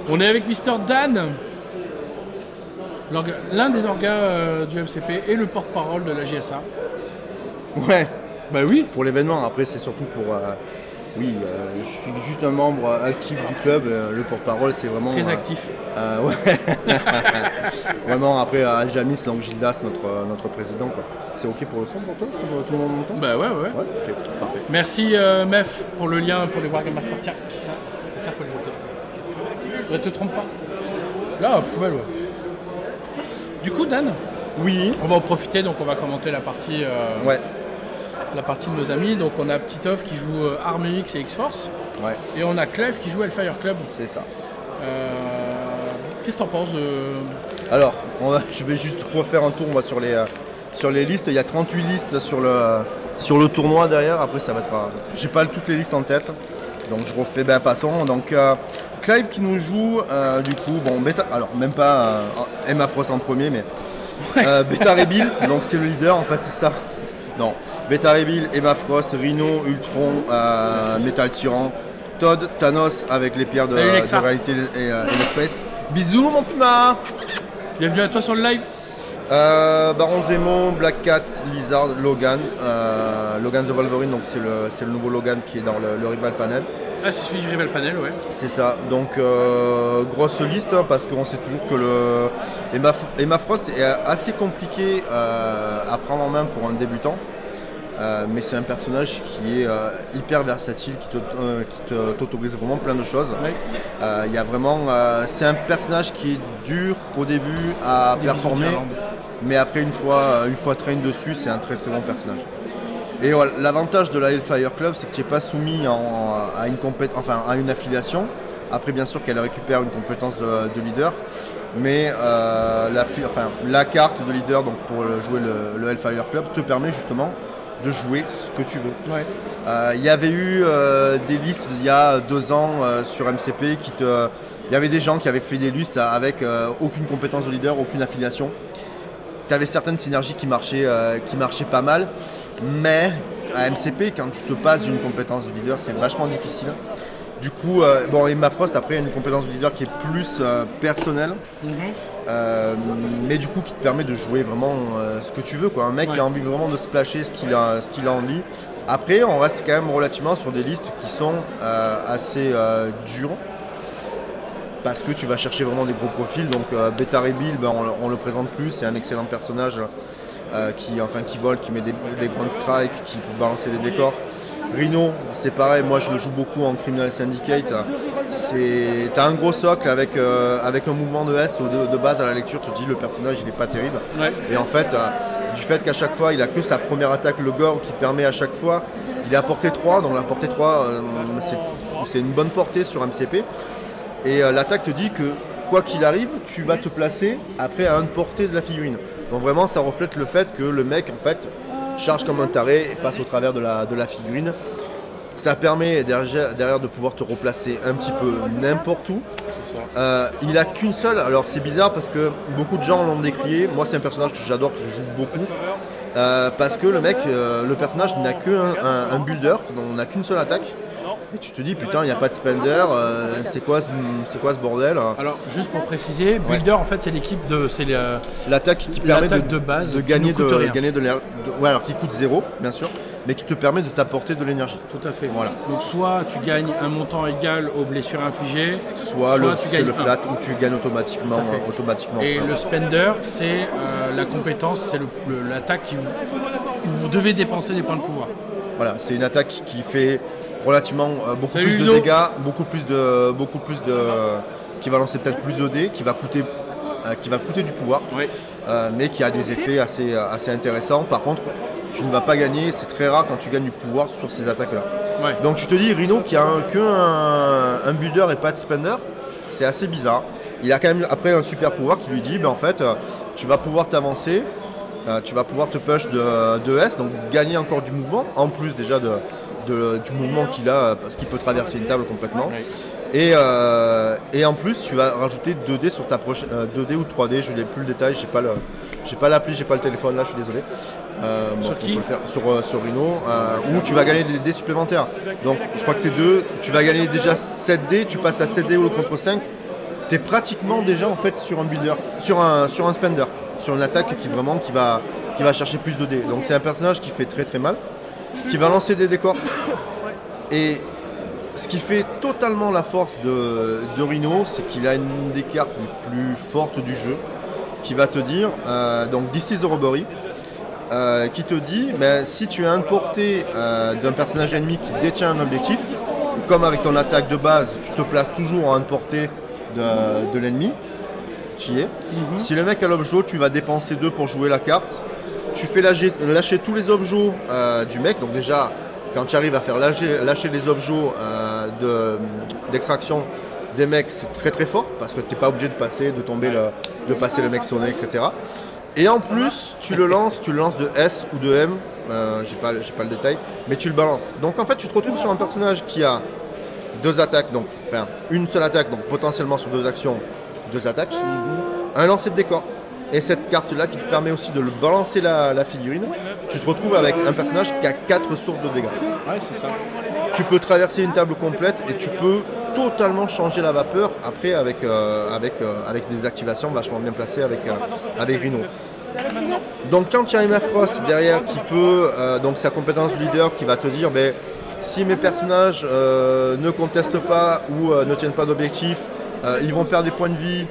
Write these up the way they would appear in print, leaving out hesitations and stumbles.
On est avec Mister Dan, l'un des orgas du MCP et le porte-parole de la JSA. Ouais, Bah oui. pour l'événement. Après, c'est surtout pour... oui, je suis juste un membre actif du club. Le porte-parole, c'est vraiment... Très actif. Ouais. Vraiment, après, Aljamis, donc Gildas, notre président. Quoi. C'est OK pour le son pour toi? Tout le monde m'entend? Bah ouais. Ouais, OK, parfait. Merci Mef pour le lien pour les Wargame Master. Tiens, ça faut le jeter. Ne te trompe pas. Là, poubelle, ouais. Du coup, Dan, Oui. on va en profiter, donc on va commenter la partie Ouais. de nos amis. Donc on a Petitov qui joue Army X et X-Force. Ouais, Et on a Clef qui joue Hellfire Club. c'est ça. Qu'est-ce que t'en penses de... Alors, je vais juste refaire un tour. On va sur les listes. Il y a 38 listes sur le tournoi derrière. Après, ça va être... j'ai pas toutes les listes en tête. Donc, je refais de la façon. Donc, Clive qui nous joue, du coup, bon, Beta... Alors, même pas Emma Frost en premier, mais... Beta Rebill, donc c'est le leader, en fait, c'est ça. Non, Beta Rebill, Emma Frost, Rhino, Ultron, Metal Tyran, Todd, Thanos avec les pierres de réalité et l'espace. Bisous mon Puma. Bienvenue à toi sur le live. Baron Zemo, Black Cat, Lizard, Logan. Logan the Wolverine, donc c'est le nouveau Logan qui est dans le rival panel. Ah, c'est celui du Rival Panel, ouais. C'est ça, donc grosse liste hein, parce qu'on sait toujours que le Emma Frost est assez compliqué à prendre en main pour un débutant. Mais c'est un personnage qui est hyper versatile, qui t'autorise vraiment plein de choses. Ouais. Il y a vraiment, c'est un personnage qui est dur au début à performer, mais après une fois train dessus, c'est un très très bon personnage. Et voilà, l'avantage de la Hellfire Club, c'est que tu n'es pas soumis à une affiliation. Après, bien sûr qu'elle récupère une compétence de leader, mais la carte de leader donc pour jouer le Hellfire Club te permet justement de jouer ce que tu veux. Ouais. Il y avait eu des listes il y a 2 ans sur MCP il y avait des gens qui avaient fait des listes avec aucune compétence de leader, aucune affiliation. Tu avais certaines synergies qui marchaient pas mal. Mais à MCP, quand tu te passes d'une compétence de leader, c'est vachement difficile. Du coup, Emma Frost après a une compétence de leader qui est plus personnelle, mais du coup qui te permet de jouer vraiment ce que tu veux, quoi. Un mec qui a envie vraiment de splasher ce qu'il a envie. Après, on reste quand même relativement sur des listes qui sont assez dures. Parce que tu vas chercher vraiment des gros profils. Donc Beta Rebill, on le présente plus, c'est un excellent personnage. Qui vole, qui met des Grand Strike, qui peut balancer des décors. Rhino, c'est pareil, moi je le joue beaucoup en Criminal Syndicate. T'as un gros socle avec un mouvement de S de base à la lecture, tu te dis le personnage il est pas terrible. Ouais. Et en fait, du fait qu'à chaque fois il a que sa première attaque, le gore, qui permet à chaque fois, il est à portée 3, donc la portée 3 c'est une bonne portée sur MCP. Et l'attaque te dit que quoi qu'il arrive, tu vas te placer après à une portée de la figurine. Donc vraiment ça reflète le fait que le mec en fait charge comme un taré et passe au travers de la figurine. Ça permet derrière de pouvoir te replacer un petit peu n'importe où. C'est ça. Il a qu'une seule, alors c'est bizarre parce que beaucoup de gens l'ont décrié. Moi c'est un personnage que j'adore, que je joue beaucoup. Parce que le personnage n'a qu'un builder, donc on n'a qu'une seule attaque. Et tu te dis putain il n'y a pas de spender, c'est quoi ce bordel? Alors juste pour préciser, Builder en fait c'est l'équipe de... c'est l'attaque qui permet de base de gagner qui de l'air. Ouais, alors qui coûte 0 bien sûr, mais qui te permet de t'apporter de l'énergie. Tout à fait. Voilà. Donc soit tu gagnes un montant égal aux blessures infligées, soit tu gagnes le flat un. où tu gagnes automatiquement. Et le spender c'est la compétence, c'est l'attaque où vous devez dépenser des points de pouvoir. Voilà, c'est une attaque qui fait relativement beaucoup plus de dégâts, qui va lancer peut-être plus de dés, qui va coûter du pouvoir, mais qui a des effets assez intéressants. Par contre, tu ne vas pas gagner, c'est très rare quand tu gagnes du pouvoir sur ces attaques-là. Ouais. Donc tu te dis, Rhino qui a qu'un builder et pas de spender, c'est assez bizarre. Il a quand même après un super pouvoir qui lui dit, en fait, tu vas pouvoir t'avancer, tu vas pouvoir te push de S, donc gagner encore du mouvement, en plus déjà du mouvement qu'il a, parce qu'il peut traverser une table complètement. Oui. Et en plus, tu vas rajouter 2D sur ta prochaine 2D ou 3D, je n'ai plus le détail, j'ai pas l'appli, j'ai pas le téléphone là, je suis désolé. Sur qui? Sur Rhino, où tu vas gagner des dés supplémentaires. Donc je crois que c'est 2, tu vas gagner déjà 7 dés, tu passes à 7 dés contre 5. tu es pratiquement déjà en fait sur un builder, sur un spender, sur une attaque qui va chercher plus de dés. Donc c'est un personnage qui fait très très mal, qui va lancer des décors. Et ce qui fait totalement la force de Rhino, c'est qu'il a une des cartes les plus fortes du jeu, qui va te dire, donc This is the Robbery, qui te dit, si tu es à une portée d'un personnage ennemi qui détient un objectif, comme avec ton attaque de base, tu te places toujours à une portée de l'ennemi, qui est. Si le mec a l'objet, tu vas dépenser 2 pour jouer la carte. Tu fais lâcher tous les objets du mec, donc déjà, quand tu arrives à faire lâcher les objets d'extraction des mecs, c'est très très fort, parce que tu n'es pas obligé de passer le mec sonné, etc. Et en plus, tu le lances de S ou de M, j'ai pas le détail, mais tu le balances. Donc en fait, tu te retrouves sur un personnage qui a 2 attaques, donc enfin une seule attaque, donc potentiellement sur 2 actions, 2 attaques, un lancer de décor. Et cette carte-là qui te permet aussi de le balancer la figurine, tu te retrouves avec un personnage qui a 4 sources de dégâts. Ouais, c'est ça. Tu peux traverser une table complète et tu peux totalement changer la vapeur après avec des activations vachement bien placées avec Rhino. Donc quand tu as Emma Frost derrière qui peut, donc sa compétence leader qui va te dire si mes personnages ne contestent pas ou ne tiennent pas d'objectif, ils vont perdre des points de vie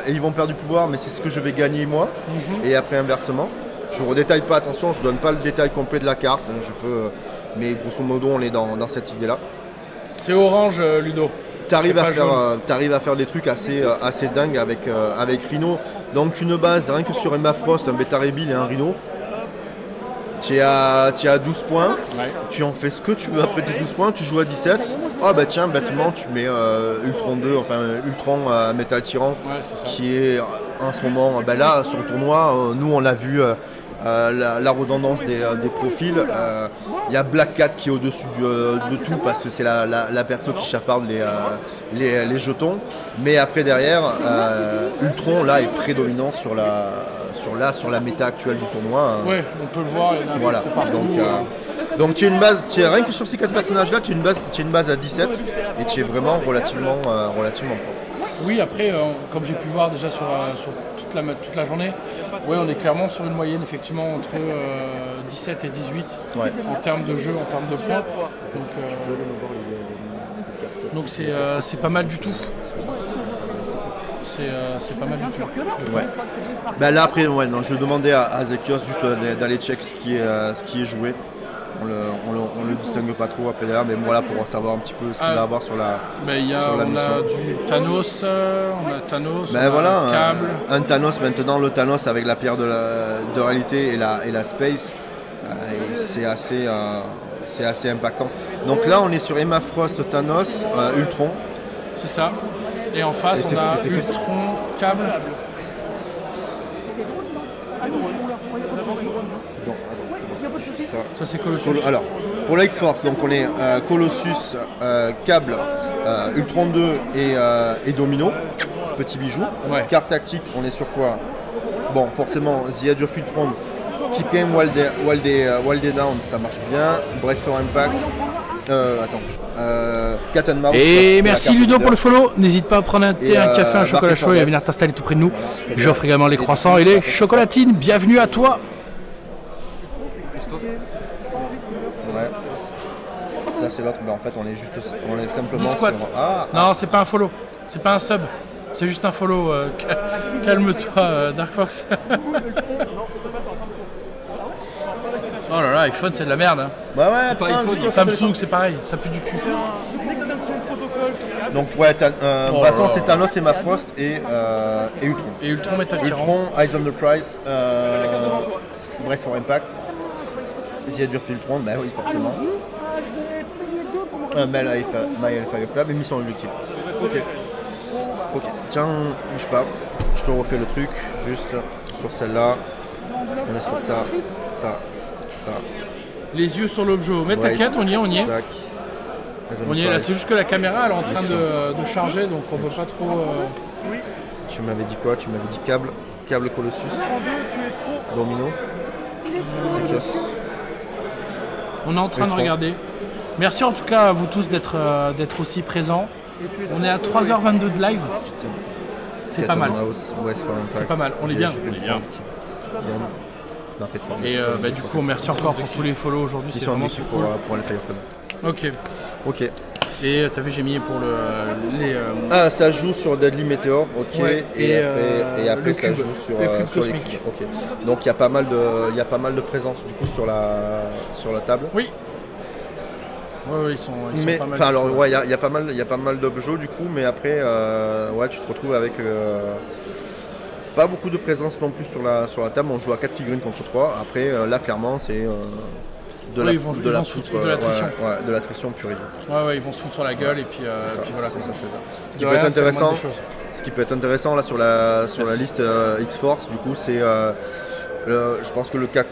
et ils vont perdre du pouvoir, mais c'est ce que je vais gagner moi. Et après inversement, je ne redétaille pas, attention, je ne donne pas le détail complet de la carte, mais grosso modo on est dans cette idée là. C'est orange, Ludo. Tu arrives à faire des trucs assez dingues avec Rhino. Donc une base, rien que sur Emma Frost, un Beta Rebuild et un Rhino, tu es à 12 points, tu en fais ce que tu veux après tes 12 points, tu joues à 17. Ah bah tiens, bêtement, tu mets Ultron 2, enfin Ultron Metal Tyran, qui est en ce moment, là sur le tournoi, nous on l'a vu, la redondance des profils. Il y a Black Cat qui est au-dessus de tout parce que c'est la perso qui chaparde les jetons. Mais après derrière, Ultron là est prédominant sur la méta actuelle du tournoi. Ouais, on peut le voir. Voilà. Donc tu as une base, rien que sur ces 4 personnages là, tu as une base à 17 et tu es vraiment relativement fort. Oui, après, comme j'ai pu voir déjà sur toute la journée, on est clairement sur une moyenne effectivement entre 17 et 18 en termes de jeu, en termes de points. Donc c'est pas mal du tout. C'est pas mal du tout. Ouais. Là après, je demandais à Zekios juste d'aller check ce qui est joué. On le distingue pas trop après derrière, mais voilà pour savoir un petit peu ce qu'il va avoir sur la mission. On a du Thanos, on a câble. Un Thanos maintenant, le Thanos avec la pierre de réalité et la space, c'est assez impactant. Donc là on est sur Emma Frost, Thanos, Ultron. C'est ça. Et en face on a Ultron, câble. Ça c'est Colossus. Alors, pour la X-Force, donc on est Colossus, Câble, Ultron 2 et Domino, petit bijou. Carte tactique, on est sur quoi? Bon, forcément, The Edge of Ultron, Keep Game While they Down, ça marche bien. Brainstorm Impact, Cat and Mouse. Et merci Ludo pour le follow. N'hésite pas à prendre un thé, un café, un chocolat chaud et à venir t'installer tout près de nous. J'offre également les croissants et les chocolatines. Bienvenue à toi. Ça c'est l'autre, en fait on est simplement sur... Non, c'est pas un follow, c'est pas un sub, c'est juste un follow. Calme-toi, Dark Fox. Oh là là, iPhone c'est de la merde. Hein. Pas iPhone. Samsung c'est pareil, ça pue du cul. Donc de toute façon c'est Thanos, Emma Frost et Ultron. Et Ultron Metal Tyran. Ultron, Eyes on the Prize, Brace for Impact. The Edge of Ultron, oui forcément. My Hellfire Club et mission objectif. Ok. Tiens, bouge pas. Je te refais le truc, juste sur celle-là. On est sur ça. Les yeux sur l'objet. Mais t'inquiète, on y est. Tac. On y est là, c'est juste que la caméra elle est en train de charger, donc on peut pas trop... Tu m'avais dit quoi? Tu m'avais dit câble Colossus, Domino, Zekios. On est en train de regarder. Merci en tout cas à vous tous d'être aussi présents. On est à 3h22 de live. C'est pas mal. C'est pas mal, on est bien. Et du coup, merci encore pour tous les follow aujourd'hui, c'est vraiment super cool. Pour le Fire Club. Ok. Et t'as vu, j'ai mis pour les. Ah, ça joue sur Deadly Meteor, ok. Ouais, et après le ça cube, joue sur le cube sur les cosmique. cubes, ok. Donc il y a pas mal de présence du coup sur la table. Oui. Ouais, ils sont pas mal. Enfin alors ouais, il y a pas mal d'objets du coup, mais après ouais, tu te retrouves avec pas beaucoup de présence non plus sur la table. On joue à 4 figurines contre 3. Après là clairement c'est de la attrition. Ouais, de l'attrition pure et dure. Ouais, ils vont se foutre sur la gueule et puis voilà. Ce qui peut être intéressant, là sur la liste X-Force, du coup, c'est je pense que le Cat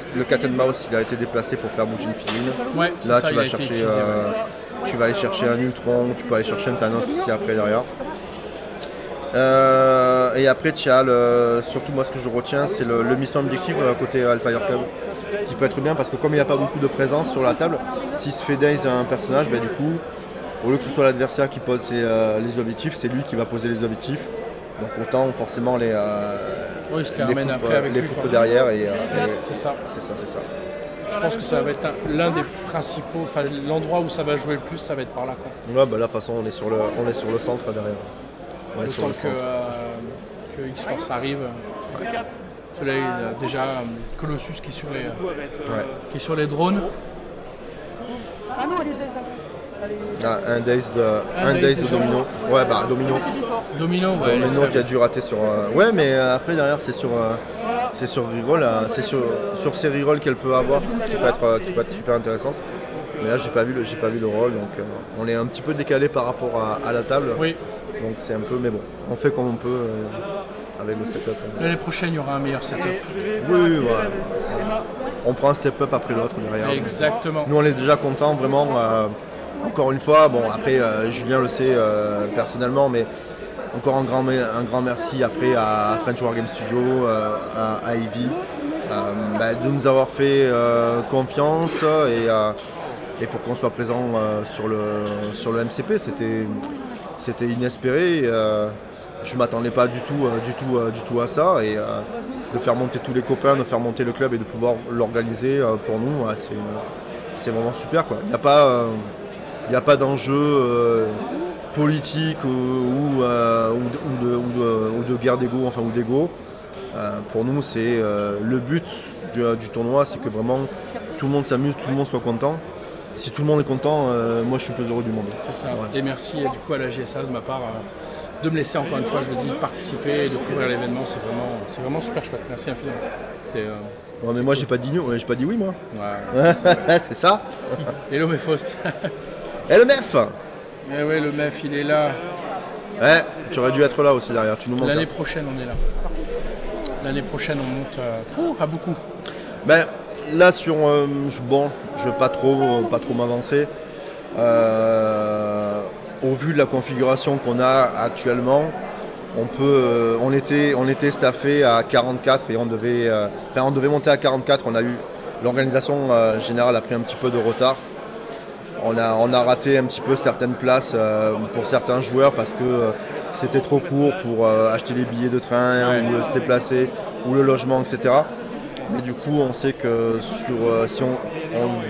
and Mouse il a été déplacé pour faire bouger une figurine. Ouais, là tu vas chercher, tu vas aller chercher un Ultron, tu peux aller chercher un Thanos aussi après derrière. Et après tu as surtout moi ce que je retiens c'est le mission objectif côté Hellfire Club, qui peut être bien parce que comme il n'y a pas beaucoup de présence sur la table, s'il se fait daze un personnage, du coup, au lieu que ce soit l'adversaire qui pose les objectifs, c'est lui qui va poser les objectifs. Donc autant forcément les foutre derrière et c'est ça. Je pense que ça va être l'un des principaux, enfin l'endroit où ça va jouer le plus, ça va être par là quoi. Ouais, de la façon on est sur le centre derrière. Autant que X-Force arrive. Celui-là, il a déjà Colossus qui est sur les drones. Un daze de Domino. Ouais, Domino. Domino qui a dû rater sur. Ouais, mais après derrière c'est sur reroll, c'est sur ces rerolls qu'elle peut avoir qui peut être super intéressante. Mais là j'ai pas vu le roll, donc on est un petit peu décalé par rapport à la table. Oui. Donc c'est un peu, mais bon, on fait comme on peut avec le setup. L'année prochaine, il y aura un meilleur setup. Oui, voilà. On prend un step-up après l'autre derrière. Exactement. Nous, on est déjà contents, vraiment. Encore une fois, bon, après, Julien le sait personnellement, mais encore un grand merci après à French Wargame Studio, à Ivy, de nous avoir fait confiance et pour qu'on soit présent sur le MCP. C'était inespéré. Je ne m'attendais pas du tout à ça. Et de faire monter tous les copains, de faire monter le club et de pouvoir l'organiser pour nous, c'est vraiment super, quoi. Il n'y a pas d'enjeu politique ou de guerre d'ego, enfin ou d'ego. Pour nous, c'est le but du tournoi, c'est que vraiment tout le monde s'amuse, tout le monde soit content. Si tout le monde est content, moi je suis le plus heureux du monde. C'est ça. Ouais. Et merci du coup à la GSA de ma part de me laisser encore une fois, je le dis, participer et de couvrir l'événement. C'est vraiment super chouette. Merci infiniment. Ouais, mais moi j'ai pas dit oui moi. Ouais, c'est ça. Hello mes Faust. Et le MEF. Eh ouais, le MEF il est là. Ouais, tu aurais dû être là aussi derrière. Tu nous montres. L'année prochaine on est là. L'année prochaine on monte à beaucoup. Là sur je vais pas trop m'avancer. Au vu de la configuration qu'on a actuellement, on était staffé à 44 et on devait monter à 44. L'organisation générale a pris un petit peu de retard. On a raté un petit peu certaines places pour certains joueurs parce que c'était trop court pour acheter les billets de train ou se déplacer ou le logement, etc. Mais du coup, on sait que si on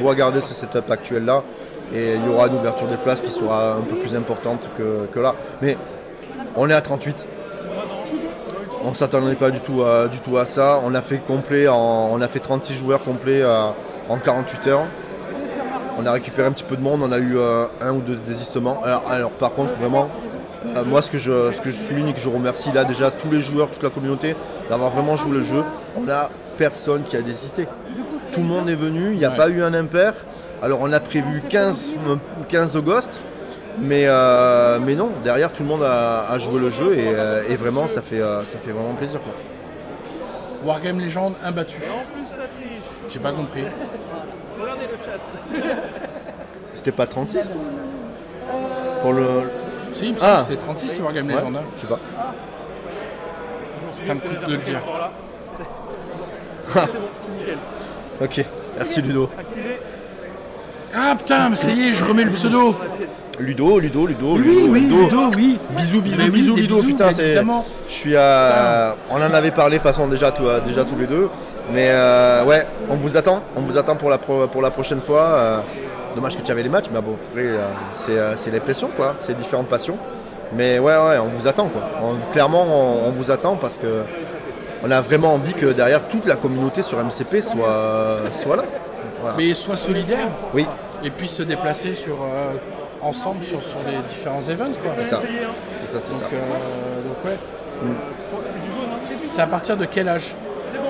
doit garder ce setup actuel là, et il y aura une ouverture des places qui sera un peu plus importante que là. Mais on est à 38. On ne s'attendait pas du tout à ça. On a fait 36 joueurs complets en 48 heures. On a récupéré un petit peu de monde, on a eu un ou deux désistements. Alors par contre, vraiment, moi ce que je souligne et que je remercie là déjà tous les joueurs, toute la communauté, d'avoir vraiment joué le jeu. On a personne qui a désisté. Tout le monde est venu, il n'y a pas eu un impair. Alors on a prévu 15 Ghosts, mais non, derrière tout le monde a joué le jeu et vraiment ça fait vraiment plaisir, quoi. Wargame Legend imbattu. J'ai pas compris. C'était pas 36 pour le. Si, il me semble que c'était 36 le Wargame Legend. Je sais pas. Ça me coûte de le dire. Ok, merci Ludo. Ah putain, mais ça y est, je remets le pseudo. Ludo. Oui, oui. Bisous, Mais oui, Ludo, des bisous, putain, c'est. évidemment. Je suis à. On en avait parlé de toute façon déjà tous les deux. Mais ouais, on vous attend pour la prochaine fois. Dommage que tu avais les matchs, mais bon, après, c'est les pressions, quoi. C'est différentes passions. Mais ouais, on vous attend, quoi. Clairement, on vous attend parce que on a vraiment envie que derrière toute la communauté sur MCP soit là. Voilà. Mais soit solidaire. Oui. Et puis se déplacer ensemble sur les différents events, quoi. C'est ça. Donc ouais. C'est à partir de quel âge?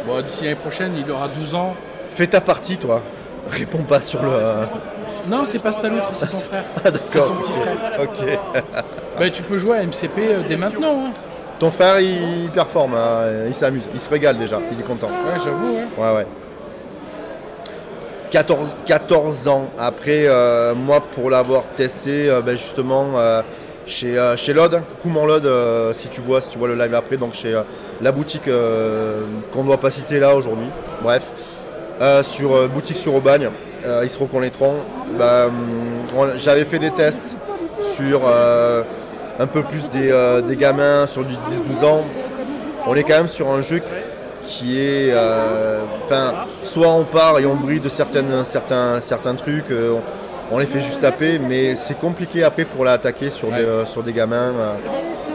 Bon, d'ici l'année prochaine, il aura 12 ans. Fais ta partie, toi. Réponds pas sur le. Non, c'est pas Staloutre, c'est son frère. Ah, c'est son petit frère. Ok. Bah, tu peux jouer à MCP dès maintenant. Hein. Ton frère, il performe, hein. Il s'amuse, il se régale déjà, il est content. Ouais, j'avoue. Ouais. 14 ans. Après, moi, pour l'avoir testé, justement, chez Lod, coucou mon Lod, si tu vois le live après, donc chez la boutique qu'on ne doit pas citer là aujourd'hui. Bref, sur boutique sur Aubagne, ils se reconnaîtront. J'avais fait des tests sur un peu plus des gamins sur du 10-12 ans. On est quand même sur un jeu qui est, soit on part et on brille de certains trucs, on les fait juste taper, mais c'est compliqué après pour l'attaquer sur des gamins,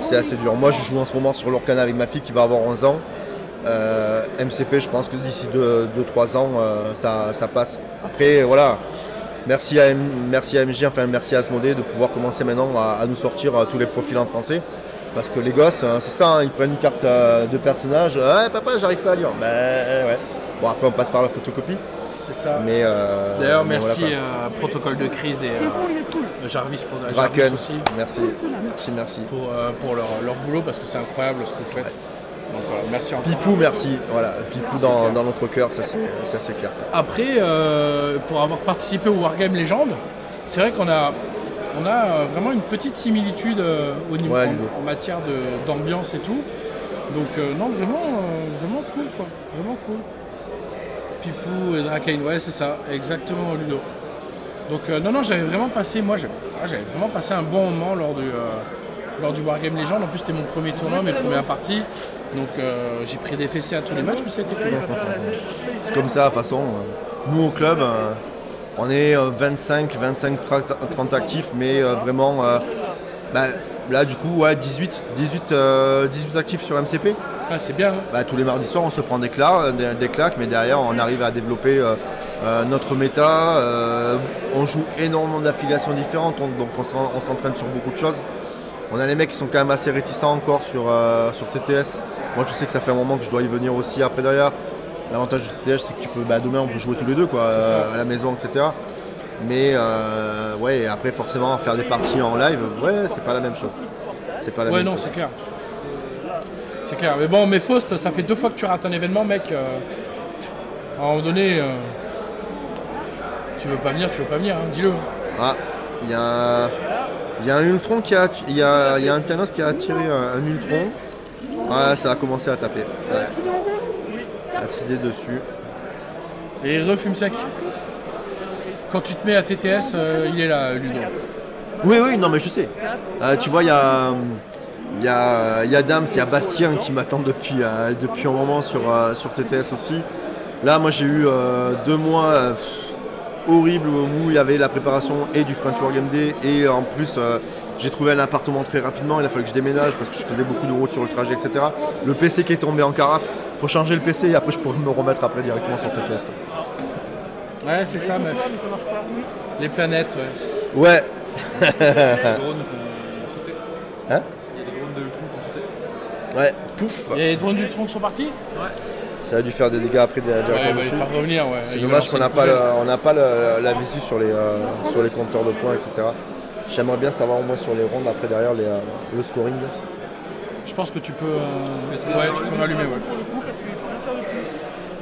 c'est assez dur. Moi je joue en ce moment sur l'Orcana avec ma fille qui va avoir 11 ans, MCP je pense que d'ici 2-3 ans ça passe. Après voilà, merci à MJ, merci à Asmodée de pouvoir commencer maintenant à nous sortir tous les profils en français. Parce que les gosses, c'est ça, ils prennent une carte de personnage. Ouais, papa, j'arrive pas à lire. Ouais. Bon, après, on passe par la photocopie. C'est ça. Mais, d'ailleurs, merci à Protocole de Crise et Jarvis aussi. Merci. Pour leur boulot, parce que c'est incroyable ce que vous faites. Donc, merci encore. Pipou, merci. Voilà, Pipou dans notre cœur, ça c'est clair. Après, pour avoir participé au Wargame Légende, c'est vrai qu'on a vraiment une petite similitude au niveau en matière d'ambiance et tout. Donc non, vraiment cool, quoi. Vraiment cool. Pipou et Dracane, ouais, c'est ça, exactement, Ludo. Donc non, j'avais vraiment passé un bon moment lors du Wargame Legend. En plus, c'était mon premier tournoi, mes premières parties. Donc j'ai pris des fessées à tous les matchs, mais c'était cool. C'est comme ça, de toute façon. Nous, au club, on est 25-30 actifs, mais vraiment, là, du coup, 18 actifs sur MCP. Ah, c'est bien. Hein. Tous les mardis soirs, on se prend des claques, mais derrière, on arrive à développer notre méta. On joue énormément d'affiliations différentes, donc on s'entraîne sur beaucoup de choses. On a les mecs qui sont quand même assez réticents encore sur TTS. Moi, je sais que ça fait un moment que je dois y venir aussi après derrière. L'avantage du TTS, c'est que tu peux, demain, on peut jouer tous les deux, quoi, à la maison, etc. Mais après, forcément, faire des parties en live, c'est pas la même chose. C'est pas la même chose. C'est clair. C'est clair. Mais bon, Faust, ça fait 2 fois que tu rates un événement, mec. À un moment donné, tu veux pas venir, hein, dis-le. Ah, il y a un Ultron il y a un Thanos qui a attiré un Ultron. Ouais, ça a commencé à taper. Ouais. Acidé dessus. Et il refume sec. Quand tu te mets à TTS, il est là, Ludo. Oui, non mais je sais. Tu vois, il y a Dams, il y a Bastien qui m'attendent depuis un moment sur TTS aussi. Là, moi j'ai eu 2 mois horribles où il y avait la préparation et du French Wargame Day et en plus j'ai trouvé un appartement très rapidement. Il a fallu que je déménage parce que je faisais beaucoup de routes sur le trajet, etc. Le PC qui est tombé en carafe, faut changer le PC et après je pourrais me remettre après directement sur TTS. Quoi. Ouais, c'est ça, meuf. Les planètes, ouais. Ouais. Il y a des drones qui ont sauté. Hein? Il y a des drones de Ultron qui ont sauté. Ouais, pouf. Il y a des drones d'Ultron qui sont partis? Ouais. Ça a dû faire des dégâts après directement dessus. Il va faire revenir, ouais. C'est dommage qu'on n'a pas la visu sur les compteurs de points, etc. J'aimerais bien savoir au moins sur les rondes après derrière le scoring. Je pense que tu peux. Tu peux rallumer,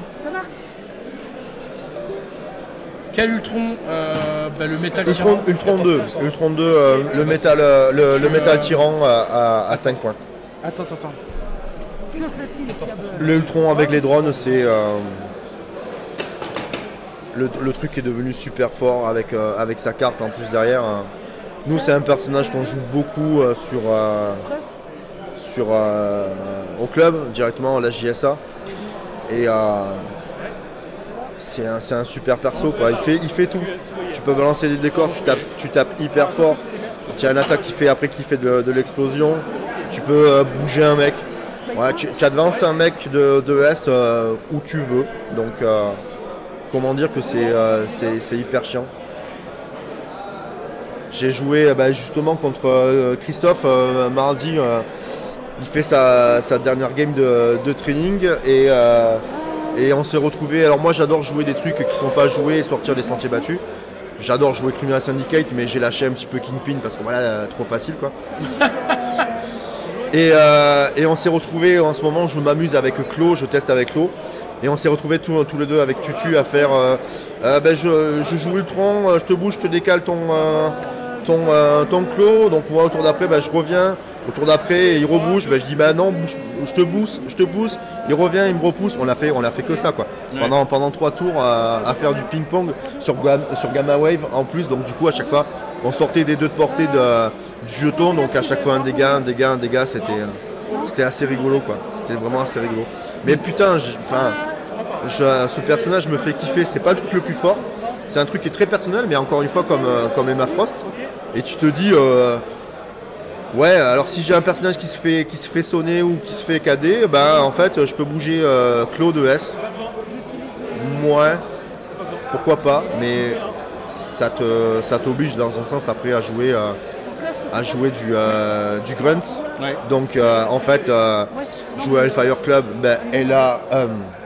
Ça marche. Quel Ultron le métal tyran. Ultron 2, le métal tyran à 5 points. Attends. Le Ultron avec les drones, c'est le truc est devenu super fort avec sa carte en plus derrière. Nous, c'est un personnage qu'on joue beaucoup au club, directement à la JSA. Et c'est un super perso, quoi. Il fait tout. Tu peux balancer des décors, tu tapes hyper fort. Tu as une attaque qui fait de l'explosion. Tu peux bouger un mec. Ouais, tu avances un mec de ES où tu veux. Donc, comment dire que c'est hyper chiant. J'ai joué justement contre Christophe mardi. Il fait sa dernière game de training et on s'est retrouvé. Alors moi j'adore jouer des trucs qui sont pas joués et sortir des sentiers battus. J'adore jouer Criminal Syndicate, mais j'ai lâché un petit peu Kingpin parce que voilà, trop facile quoi. Et on s'est retrouvé en ce moment, je m'amuse avec Claude, je teste avec Claude. Et on s'est retrouvés tous les deux avec Tutu à faire je joue Ultron, je te bouge, je te décale ton Claude. Donc moi au tour d'après je reviens. Au tour d'après il rebouge, je dis non, je te pousse, il revient, il me repousse. On a fait que ça quoi. Ouais. Pendant 3 tours à faire du ping-pong sur Gamma Wave en plus. Donc du coup à chaque fois on sortait des 2 de portée du jeton. Donc à chaque fois un dégât, c'était assez rigolo quoi. C'était vraiment assez rigolo. Mais putain, ce personnage me fait kiffer. C'est pas le truc le plus fort. C'est un truc qui est très personnel, mais encore une fois comme Emma Frost. Et tu te dis ouais, alors si j'ai un personnage qui se fait sonner ou qui se fait cader, en fait je peux bouger Claude ES. Moi, pourquoi pas, mais ça t'oblige dans un sens après à jouer du grunt. Ouais. Donc en fait jouer à Hellfire Club,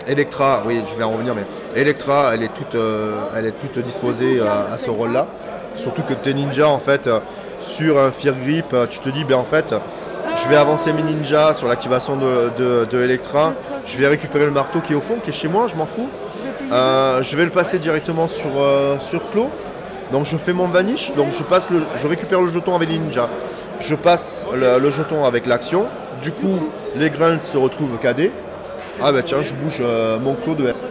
Electra, oui je vais en revenir, mais Electra elle est toute disposée à ce rôle là. Surtout que t'es ninja en fait. Sur un Fear Grip, tu te dis en fait je vais avancer mes ninjas sur l'activation de Electra, je vais récupérer le marteau qui est au fond, qui est chez moi, je m'en fous. Je vais le passer directement sur Claw. Donc je fais mon vanish, donc je récupère le jeton avec les ninjas. Je passe le jeton avec l'action. Du coup les grunts se retrouvent KD. Ah tiens, je bouge mon Claw de S.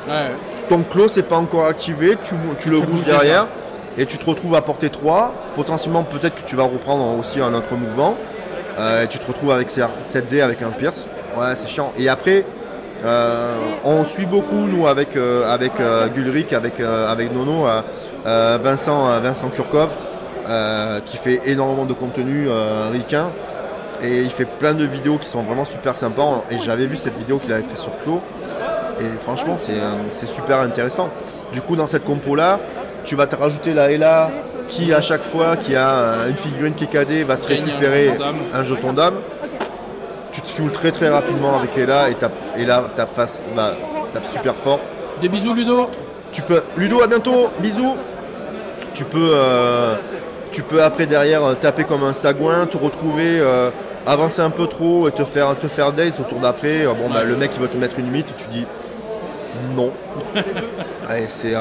Ouais. Ton Claw c'est pas encore activé, tu le bouges derrière. Et tu te retrouves à portée 3, potentiellement peut-être que tu vas reprendre aussi un autre mouvement. Et tu te retrouves avec 7D avec un Pierce. Ouais, c'est chiant. Et après, on suit beaucoup, nous, avec Gulric, avec Nono, Vincent Kurkov, qui fait énormément de contenu ricain. Et il fait plein de vidéos qui sont vraiment super sympas. Et j'avais vu cette vidéo qu'il avait fait sur Claw. Et franchement, c'est super intéressant. Du coup, dans cette compo-là, tu vas te rajouter la Ella qui à chaque fois qu'il y a une figurine qui est cadée va se récupérer un jeton d'âme. Tu te fuels très très rapidement avec Ella et là tape super fort. Des bisous Ludo. Ludo à bientôt, bisous. Tu peux après derrière taper comme un sagouin, te retrouver avancer un peu trop et te faire daze au tour d'après. Le mec il va te mettre une limite et tu dis non. Ouais, c'est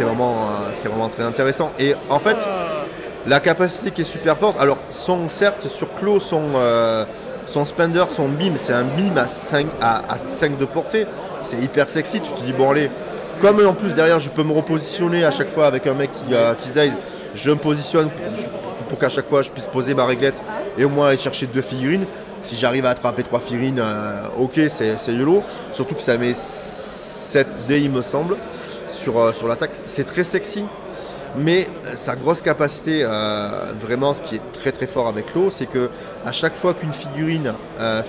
vraiment très intéressant. Et en fait, la capacité qui est super forte, alors certes sur Claw, son spender, son beam, c'est un beam à 5 de portée. C'est hyper sexy, tu te dis bon allez, comme en plus derrière je peux me repositionner à chaque fois avec un mec qui se dive, je me positionne pour qu'à chaque fois je puisse poser ma réglette et au moins aller chercher 2 figurines. Si j'arrive à attraper 3 figurines, ok, c'est YOLO. Surtout que ça met 7D il me semble sur l'attaque. C'est très sexy, mais sa grosse capacité, vraiment ce qui est très très fort avec l'eau, c'est que à chaque fois qu'une figurine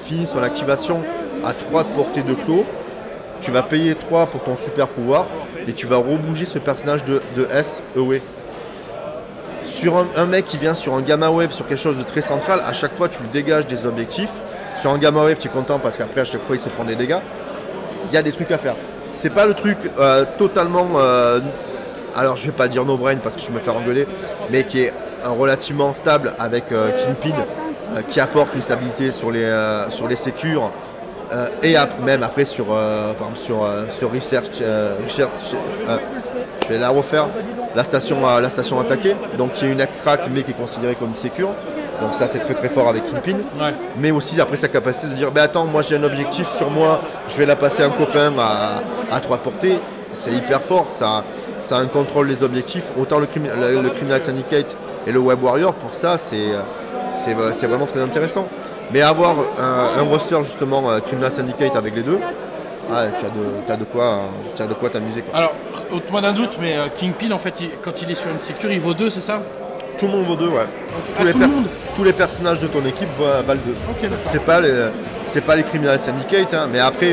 finit son activation à 3 de portée de Claw, tu vas payer 3 pour ton super pouvoir et tu vas rebouger ce personnage de S away. Sur un mec qui vient sur un Gamma Wave, sur quelque chose de très central, à chaque fois tu le dégages des objectifs. Sur un Gamma Wave tu es content parce qu'après à chaque fois il se prend des dégâts. Il y a des trucs à faire. C'est pas le truc totalement, alors je vais pas dire no brain parce que je me fais engueuler, mais qui est relativement stable avec Kingpin, qui apporte une stabilité sur les sécures et même après sur par exemple sur Research, je vais la refaire, la station attaquée, donc il y a une extract mais qui est considérée comme sécure. Donc ça c'est très très fort avec Kingpin, ouais. Mais aussi après sa capacité de dire attends, moi j'ai un objectif sur moi, je vais la passer à un copain à 3 portées. c'est hyper fort, ça a un contrôle des objectifs. Autant le Criminal Syndicate et le Web Warrior, pour ça, c'est vraiment très intéressant. Mais avoir un roster justement Criminal Syndicate avec les deux, tu as de quoi t'amuser. Alors, ôte-moi d'un doute, mais Kingpin, en fait, quand il est sur une sécure, il vaut 2, c'est ça? Tout le monde vaut 2, ouais. Tous les personnages de ton équipe valent 2. Okay, c'est pas les Criminal Syndicate, hein, mais après,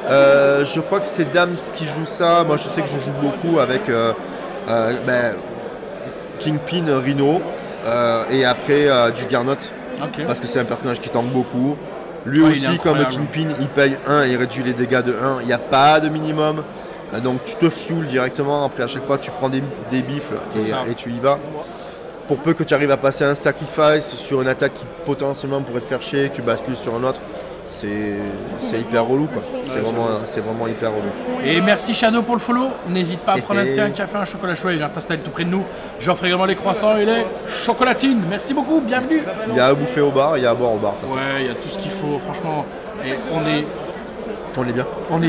je crois que c'est Dams qui joue ça. Moi, je sais que je joue beaucoup avec Kingpin, Rhino, et après Juggernaut, parce que c'est un personnage qui tank beaucoup. Lui aussi, comme Kingpin, il paye 1 et réduit les dégâts de 1. Il n'y a pas de minimum. Donc tu te fuel directement. Après, à chaque fois, tu prends des bifles et tu y vas. Pour peu que tu arrives à passer un sacrifice sur une attaque qui potentiellement pourrait te faire chier, que tu bascules sur un autre, c'est hyper relou, quoi. C'est vraiment hyper relou. Et merci Shadow pour le follow. N'hésite pas à prendre un thé, un café, un chocolat chaud et viens t'installer tout près de nous. J'offre également les croissants et les chocolatines. Merci beaucoup, bienvenue. Il y a à bouffer au bar, il y a à boire au bar. Ouais, il y a tout ce qu'il faut, franchement. Et on est bien. On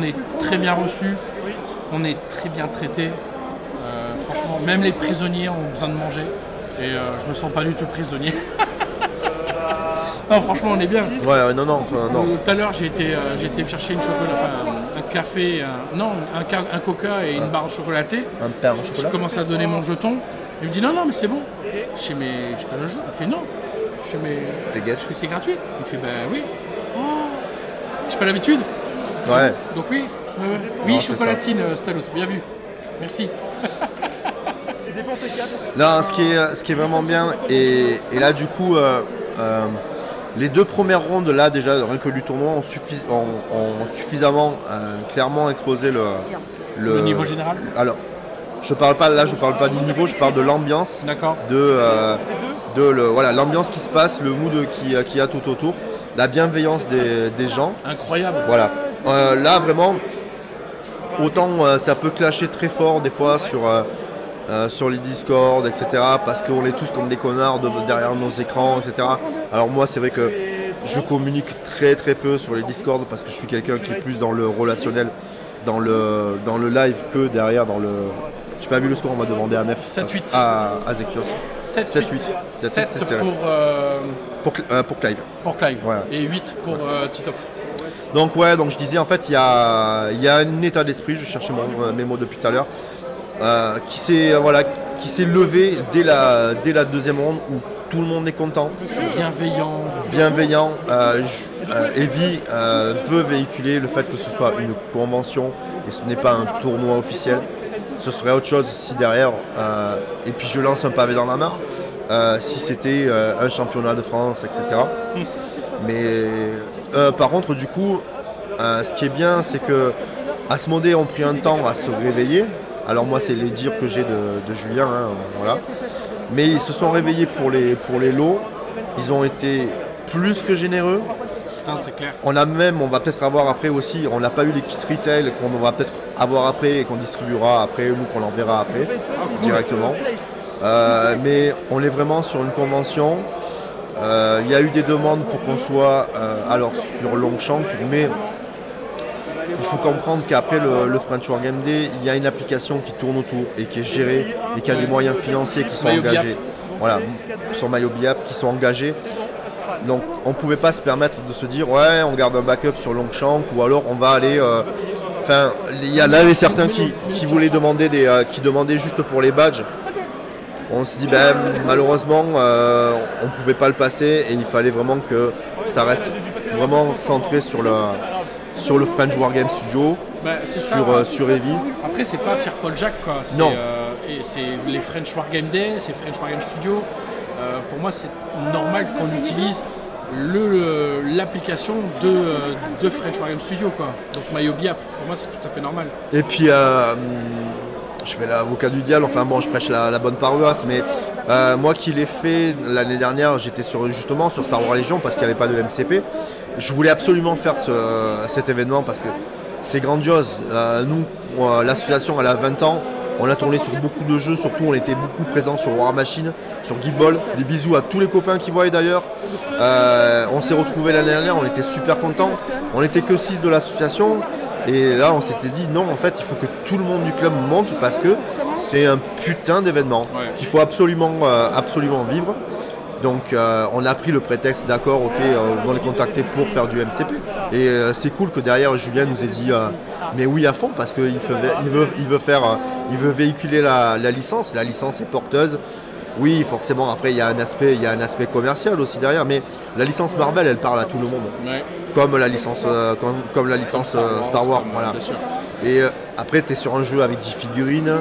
est très bien reçus. On est très bien traités. Franchement, même les prisonniers ont besoin de manger. Et je me sens pas du tout prisonnier. Non, franchement, on est bien. Ouais, non. Tout à l'heure, j'ai été me chercher une chocolat, un café, un coca et une barre chocolatée. Un pain au chocolat. Je commence à donner mon jeton. Il me dit non, mais c'est bon. Je fais, mais je te donne le jeton. Il fait non. Je fais, mais c'est gratuit. Il fait, oui. Oh. J'ai pas l'habitude. Ouais. Donc oui. Oui, chocolatine, Stalout. Bien vu. Merci. Là, ce qui est vraiment bien, et là, du coup. Les 2 premières rondes, là déjà, rien que du tournoi, ont suffisamment clairement exposé le niveau général. Alors, je parle pas du niveau, je parle de l'ambiance. D'accord. Voilà, l'ambiance qui se passe, le mood qu'il y a tout autour, la bienveillance des gens. Incroyable. Voilà. Là, vraiment, autant ça peut clasher très fort des fois sur les Discord, etc. Parce qu'on est tous comme des connards derrière nos écrans, etc. Alors moi, c'est vrai que je communique très très peu sur les Discord parce que je suis quelqu'un qui est plus dans le relationnel, dans le live que derrière dans le... J'ai pas vu le score, on m'a demandé à Nef. 7-8. À Zekios. 7-8. 7 pour Clive. Pour Clive. Voilà. Et 8 pour Titov. Donc je disais, en fait, il y a un état d'esprit, je cherchais mes mots depuis tout à l'heure, qui s'est levé dès la 2e ronde où tout le monde est content. Bienveillant. Evie veut véhiculer le fait que ce soit une convention et ce n'est pas un tournoi officiel. Ce serait autre chose si derrière, et puis je lance un pavé dans la mare, si c'était un championnat de France, etc. Mais par contre, du coup, ce qui est bien, c'est que Asmodée ont pris un temps à se réveiller. Alors moi, c'est les dires que j'ai de Julien, hein, voilà. Mais ils se sont réveillés pour les lots. Ils ont été plus que généreux. C'est clair. On va peut-être avoir après aussi, on n'a pas eu les kits retail qu'on va peut-être avoir après et qu'on distribuera après ou qu'on enverra après directement. Mais on est vraiment sur une convention. Il y a eu des demandes pour qu'on soit alors sur Longshank, mais il faut comprendre qu'après le French Wargame Day, il y a une application qui tourne autour et qui est gérée et qui a des moyens financiers qui sont engagés. Voilà, sur MyObiApp qui sont engagés. Donc on ne pouvait pas se permettre de se dire ouais, on garde un backup sur Longshank ou alors on va aller. Il y en avait certains qui voulaient demander qui demandaient juste pour les badges. On se dit malheureusement on ne pouvait pas le passer et il fallait vraiment que ça reste vraiment centré sur le French Wargame Studio, sur Evie. Après c'est pas Pierre-Paul Jacques quoi. Non. C'est les French Wargame Day, c'est French Wargame Studio. Pour moi c'est normal qu'on utilise l'application de French Wargame Studio quoi. Donc MyObiApp, pour moi c'est tout à fait normal. Et puis je fais l'avocat du diable, enfin bon je prêche la bonne paroisse, mais moi qui l'ai fait l'année dernière, j'étais justement sur Star Wars Legion parce qu'il n'y avait pas de MCP. Je voulais absolument faire cet événement parce que c'est grandiose. Nous, l'association elle a 20 ans, on a tourné sur beaucoup de jeux, surtout on était beaucoup présents sur War Machine, sur Geek Ball. Des bisous à tous les copains qui voient d'ailleurs. On s'est retrouvés l'année dernière, on était super contents. On n'était que 6 de l'association. Et là, on s'était dit non, en fait, il faut que tout le monde du club monte parce que c'est un putain d'événement qu'il faut absolument vivre. Donc, on a pris le prétexte, d'accord, ok, on va les contacter pour faire du MCP. Et c'est cool que derrière, Julien nous ait dit mais oui à fond parce qu'il veut véhiculer la licence. La licence est porteuse. Oui, forcément, après, il y a un aspect commercial aussi derrière, mais la licence Marvel, elle parle à tout le monde. Ouais. Comme la licence, Star Wars. Voilà. Et après, tu es sur un jeu avec 10 figurines,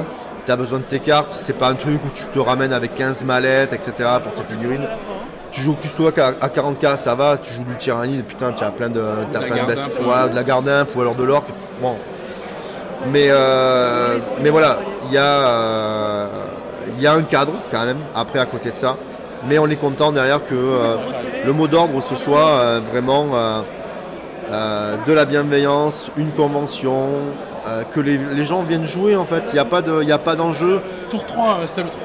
tu as besoin de tes cartes, c'est pas un truc où tu te ramènes avec 15 mallettes, etc. pour tes figurines. Tu joues Custo à 40k, ça va, tu joues du Tyranny, putain, tu as plein de la Gardin ou alors de l'orque. Bon. Mais voilà, il y a un cadre quand même, après à côté de ça. Mais on est content derrière que le mot d'ordre ce soit vraiment de la bienveillance, une convention, que les gens viennent jouer en fait. Il n'y a pas d'enjeu. Tour 3, c'était le 3.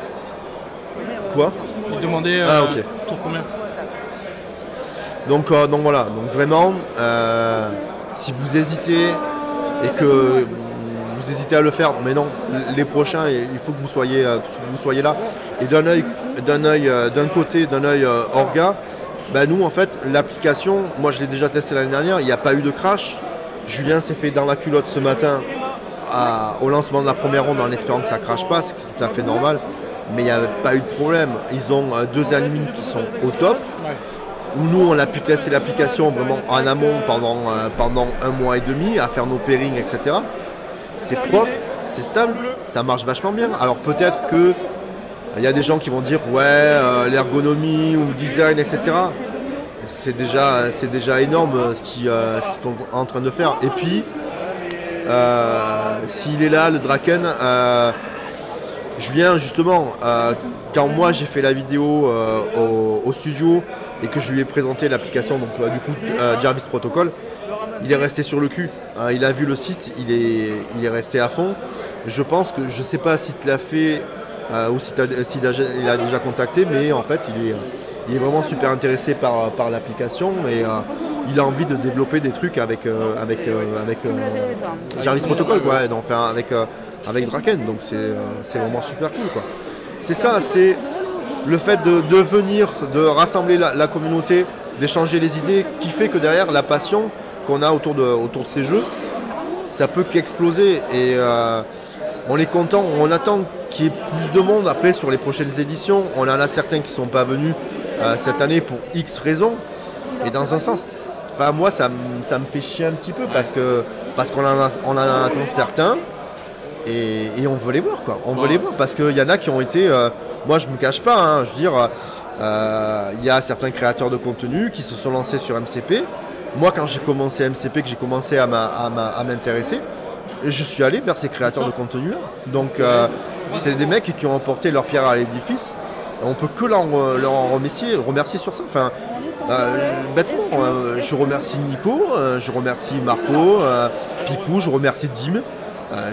Quoi ? Il demandait ok. tour combien ? Donc voilà, donc vraiment, si vous hésitez et que vous hésitez à le faire, mais non, les prochains, il faut que vous soyez là. Et d'un côté, orga, bah nous en fait, l'application, moi je l'ai déjà testé l'année dernière, il n'y a pas eu de crash. Julien s'est fait dans la culotte ce matin au lancement de la première ronde en espérant que ça crache pas, ce qui est tout à fait normal. Mais il n'y a pas eu de problème. Ils ont 2 élimines qui sont au top. Ouais. Nous, on a pu tester l'application vraiment en amont pendant 1 mois et demi, à faire nos pairings, etc. C'est propre, c'est stable, ça marche vachement bien. Alors peut-être que il y a des gens qui vont dire ouais, l'ergonomie ou le design, etc. C'est déjà énorme ce qu'ils sont en train de faire. Et puis, s'il est là, le Draken, Julien, justement, quand moi j'ai fait la vidéo au studio et que je lui ai présenté l'application, donc du coup Jarvis Protocol, il est resté sur le cul. Il a vu le site, il est resté à fond. Je pense que, je sais pas si tu l'as fait ou s'il a déjà contacté, mais en fait il est vraiment super intéressé par l'application et il a envie de développer des trucs avec Jarvis Protocol, quoi, et d'en faire avec Draken, donc c'est vraiment super cool, quoi. C'est ça, c'est le fait de venir, de rassembler la communauté, d'échanger les idées, qui fait que derrière la passion qu'on a autour de ces jeux, ça peut qu'exploser. Et on est content, on attend qu'il y ait plus de monde après sur les prochaines éditions. On en a certains qui ne sont pas venus cette année pour X raisons. Et dans un sens, moi ça me fait chier un petit peu parce qu'on en attend certains. Et on veut les voir, quoi. On veut les voir parce qu'il y en a qui ont été. Moi, je me cache pas. Hein, je veux dire, il y a certains créateurs de contenu qui se sont lancés sur MCP. Moi, quand j'ai commencé MCP, que j'ai commencé à m'intéresser, je suis allé vers ces créateurs de contenu-là. Donc, c'est des mecs qui ont apporté leur pierre à l'édifice. On peut que leur remercier sur ça. Enfin, bêtement, je remercie Nico, je remercie Marco, Pipou, je remercie Dim.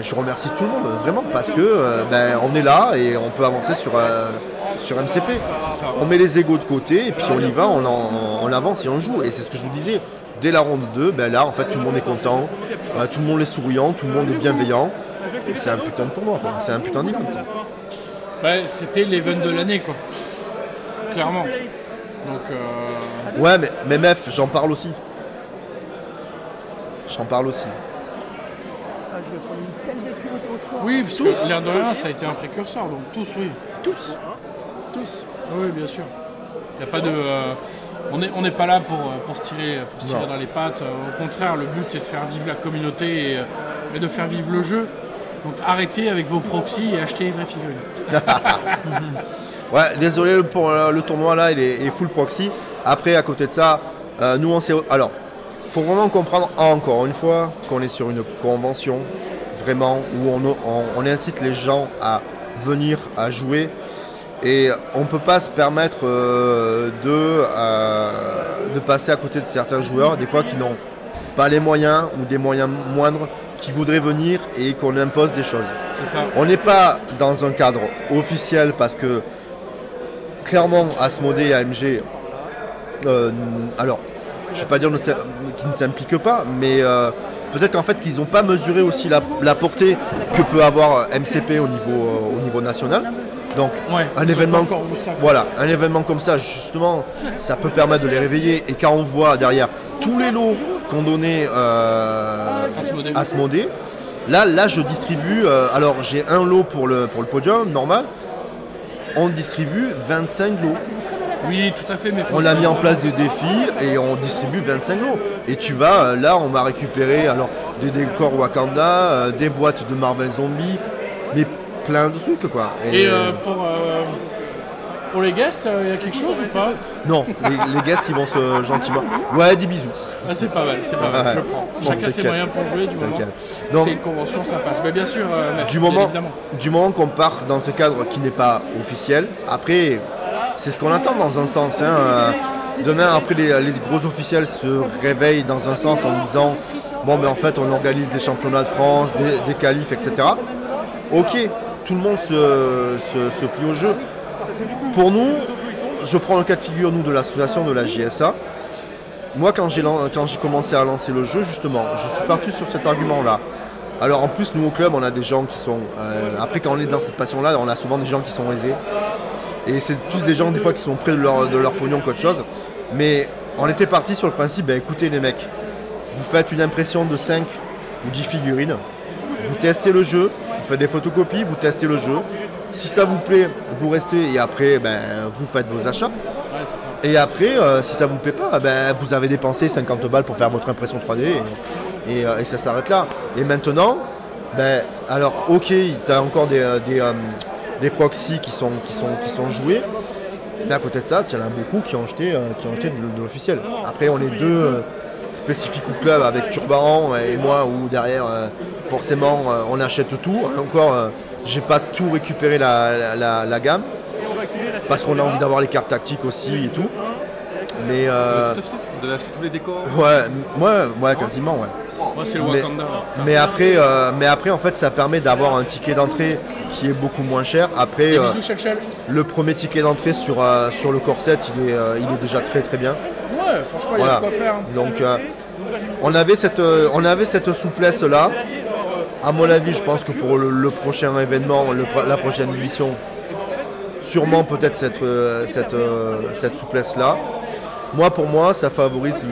Je remercie tout le monde vraiment parce que on est là et on peut avancer sur MCP. On met les égos de côté et puis on y va, on avance et on joue. Et c'est ce que je vous disais, dès la ronde 2, là en fait tout le monde est content, tout le monde est souriant, tout le monde est bienveillant. Et c'est un putain de tournoi, quoi. C'est un putain d'event. Ouais, c'était l'event de l'année, quoi. Clairement. Donc ouais, mais MEF, j'en parle aussi. Oui, parce que l'air de rien, ça a été un précurseur, donc tous, oui. Tous. Oui, bien sûr. Il n'y a pas de. On n'est pas là pour se tirer dans les pattes. Au contraire, le but est de faire vivre la communauté et de faire vivre le jeu. Donc arrêtez avec vos proxys et achetez les vraies figurines. Ouais, désolé pour le tournoi là, il est full proxy. Après, à côté de ça, nous on s'est. Alors, faut vraiment comprendre encore une fois qu'on est sur une convention vraiment où on incite les gens à venir à jouer et on ne peut pas se permettre de passer à côté de certains joueurs, des fois qui n'ont pas les moyens ou des moyens moindres, qui voudraient venir et qu'on impose des choses. C'est ça. On n'est pas dans un cadre officiel parce que clairement Asmodée et AMG, alors je ne vais pas dire qu'ils ne s'impliquent pas, mais peut-être qu'en fait qu'ils n'ont pas mesuré aussi la portée que peut avoir MCP au niveau national. Donc un événement, voilà, un événement comme ça, justement, ça peut permettre de les réveiller. Et quand on voit derrière tous les lots qu'on donnait Asmodée, là je distribue, alors j'ai un lot pour le podium normal, on distribue 25 lots. Oui, tout à fait. Mais on a mis en place des défis et on distribue 25 lots. Et tu vas, là on va récupérer alors, des décors Wakanda, des boîtes de Marvel Zombie, mais plein de trucs quoi. Et pour les guests, il y a quelque chose ou pas? Non, les guests ils vont se gentiment. Ouais, des bisous. Ah, c'est pas mal, je prends. Bon, Chacun ses moyens pour jouer du moment. Donc, c'est une convention, ça passe. Mais bien sûr, du moment qu'on part dans ce cadre qui n'est pas officiel, après, c'est ce qu'on attend dans un sens. Demain, après, les gros officiels se réveillent dans un sens en disant bon, mais en fait, on organise des championnats de France, des qualifs, etc. Ok, tout le monde se plie au jeu. Pour nous, je prends le cas de figure nous de l'association de la JSA. Moi, quand j'ai commencé à lancer le jeu, justement, je suis parti sur cet argument-là. Alors en plus, nous au club, on a des gens qui sont... après, quand on est dans cette passion-là, on a souvent des gens qui sont aisés. Et c'est plus des gens, des fois, qui sont près de leur pognon qu'autre chose. Mais on était parti sur le principe, écoutez les mecs, vous faites une impression de 5 ou 10 figurines, vous testez le jeu, vous faites des photocopies, vous testez le jeu. Si ça vous plaît, vous restez et après, vous faites vos achats. Ouais, c'est ça. Et après, si ça vous plaît pas, vous avez dépensé 50 balles pour faire votre impression 3D et ça s'arrête là. Et maintenant, alors ok, tu as encore des proxys qui sont joués, mais à côté de ça, tu en as beaucoup qui ont acheté de l'officiel. Après, on est deux spécifiques au club avec Turban et moi, où derrière, forcément, on achète tout. Encore, j'ai pas tout récupéré la gamme. Parce qu'on a envie d'avoir les cartes tactiques aussi et tout. Mais vous avez acheté tous les décors? Ouais, quasiment, ouais. Moi, c'est le Wakanda. Mais après, en fait, ça permet d'avoir un ticket d'entrée qui est beaucoup moins cher. Après, le premier ticket d'entrée sur le corset, il est déjà très très bien. Ouais, franchement, il y a de quoi faire. Donc, on avait cette souplesse-là. À mon avis, je pense que pour le prochain événement, la prochaine édition, sûrement peut-être cette souplesse-là. Pour moi, ça favorise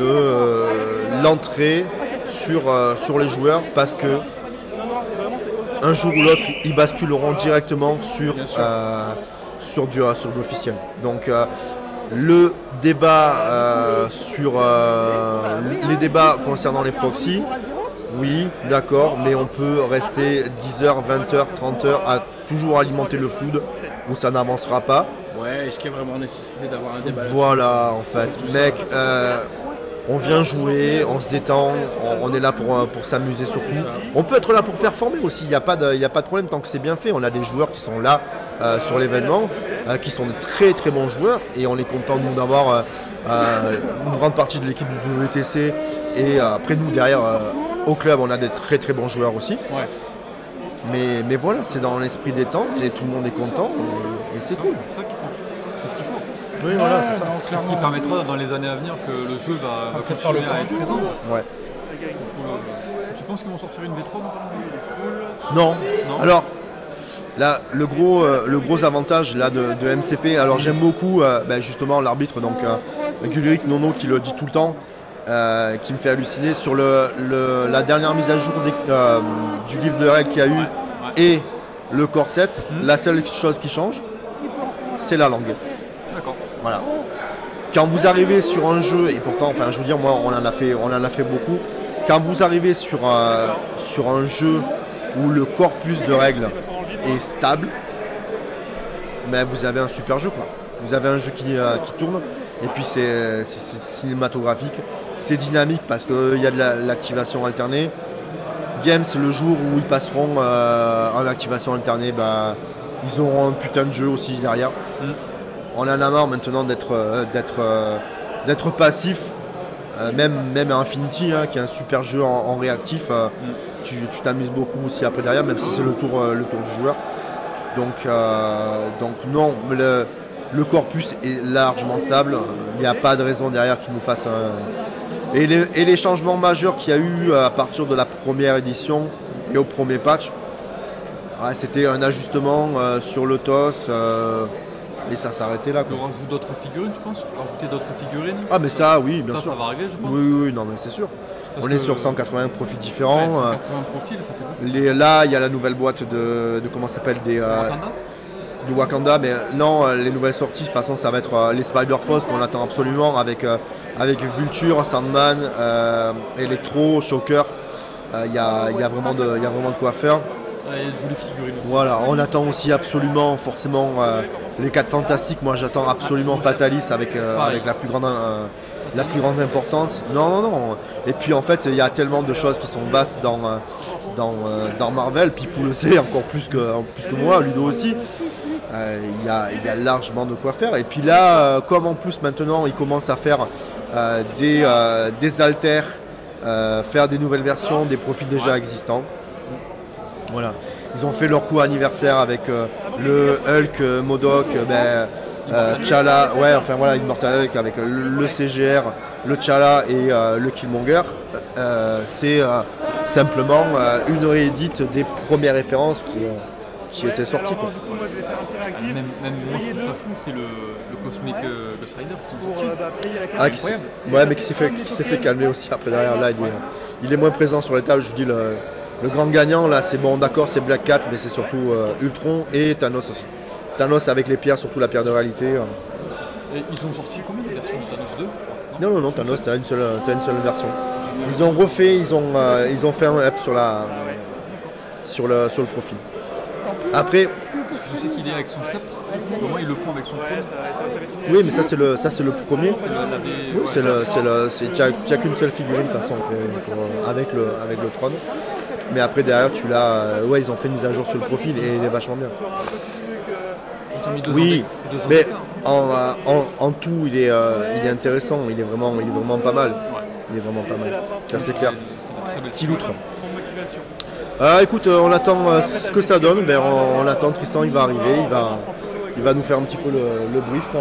l'entrée sur les joueurs parce que un jour ou l'autre, ils basculeront directement sur l'officiel. Donc le débat les débats concernant les proxys, oui, d'accord, mais on peut rester 10h, 20h, 30h à toujours alimenter le flood où ça n'avancera pas. Ouais, est-ce qu'il y a vraiment nécessité d'avoir un débat? Voilà, en fait, mec, on vient jouer, on se détend, on est là pour s'amuser surtout. On peut être là pour performer aussi, il n'y a pas de problème tant que c'est bien fait. On a des joueurs qui sont là sur l'événement, qui sont de très très bons joueurs et on est content nous d'avoir une grande partie de l'équipe du WTC et après nous derrière au club on a des très très bons joueurs aussi. Ouais. Mais voilà, c'est dans l'esprit détente et tout le monde est content et c'est cool. C'est ça qu'il faut. C'est ce qu'il faut. Oui, voilà, c'est ça. C'est ce qui permettra dans les années à venir que le jeu va continuer à être présent. Ouais. Tu penses qu'ils vont sortir une V3 Non. Alors, là, le gros avantage là, de MCP, alors j'aime beaucoup justement l'arbitre, donc Gulric Nono qui le dit tout le temps, qui me fait halluciner sur la dernière mise à jour du livre de règles qu'il y a eu et le corset. La seule chose qui change, c'est la langue. D'accord. Voilà. Quand vous arrivez sur un jeu, et pourtant, je veux dire, moi, on en a fait beaucoup. Quand vous arrivez sur un jeu où le corpus de règles est stable, vous avez un super jeu, quoi. Vous avez un jeu qui tourne, et puis c'est cinématographique, c'est dynamique parce qu'il y a de l'activation alternée. Games, le jour où ils passeront en activation alternée, ils auront un putain de jeu aussi derrière. On en a marre maintenant d'être passif, même à Infinity, qui est un super jeu en réactif. Tu t'amuses beaucoup aussi après derrière, même si c'est le tour du joueur. Donc non, Le corpus est largement stable. Il n'y a pas de raison derrière qu'il nous fasse un... Et les changements majeurs qu'il y a eu à partir de la première édition et au premier patch, ouais, c'était un ajustement sur le TOS et ça s'arrêtait là. On rajoute d'autres figurines, je pense. Rajouter d'autres figurines. Ah mais ça, oui, bien sûr. Ça va régler, je pense. Oui, non mais c'est sûr. On est sur 180 profils différents. Ouais, 180 profils, ça fait beaucoup. Là, il y a la nouvelle boîte de comment ça s'appelle de Wakanda, mais non, les nouvelles sorties, de toute façon, ça va être les Spider-Force qu'on attend absolument avec Vulture, Sandman, Electro, Shocker. Il y a vraiment de quoi faire. Et je voulais figurines aussi. Voilà, on attend aussi absolument, forcément, les 4 fantastiques. Moi, j'attends absolument Fatalis avec la plus grande importance. Non. Et puis, en fait, il y a tellement de choses qui sont vastes dans Marvel. Pipou le sait encore plus que moi, Ludo aussi. Il y a largement de quoi faire. Et puis là, comme en plus maintenant, ils commencent à faire des alters, faire des nouvelles versions des profils déjà existants. Voilà. Ils ont fait leur coup anniversaire avec le Hulk, MODOK, T'Challa, ouais, enfin voilà, Immortal Hulk avec le CGR, le T'Challa et le Killmonger. C'est simplement une réédite des premières références qui étaient sorties, quoi. Même moi je trouve ça fou, c'est le Cosmic Ghost Rider qui sont sortis. Ouais, mais qui s'est fait calmer aussi après derrière. Là, il est moins présent sur les tables. Je vous dis, le grand gagnant là, c'est bon, d'accord, c'est Black Cat, mais c'est surtout Ultron et Thanos aussi. Thanos avec les pierres, surtout la pierre de réalité. Et ils ont sorti combien de versions de Thanos 2, je crois? Non, Thanos, t'as une seule version. Ils ont refait, ils ont fait un up sur le profil. Après, je sais qu'il est avec son sceptre. Comment ils le font avec son trône? Oui, mais ça c'est le premier. Oui, tu n'as qu'une seule figurine de toute façon avec le trône. Mais après derrière tu l'as. Ouais, ils ont fait une mise à jour sur le profil et il est vachement bien. Ils ont mis oui, mais en tout il est intéressant. Il est vraiment pas mal. Il est vraiment pas mal. Ça c'est clair. Petit loutre. Écoute, on attend ce que ça donne. On attend Tristan, il va arriver, il va nous faire un petit peu le brief.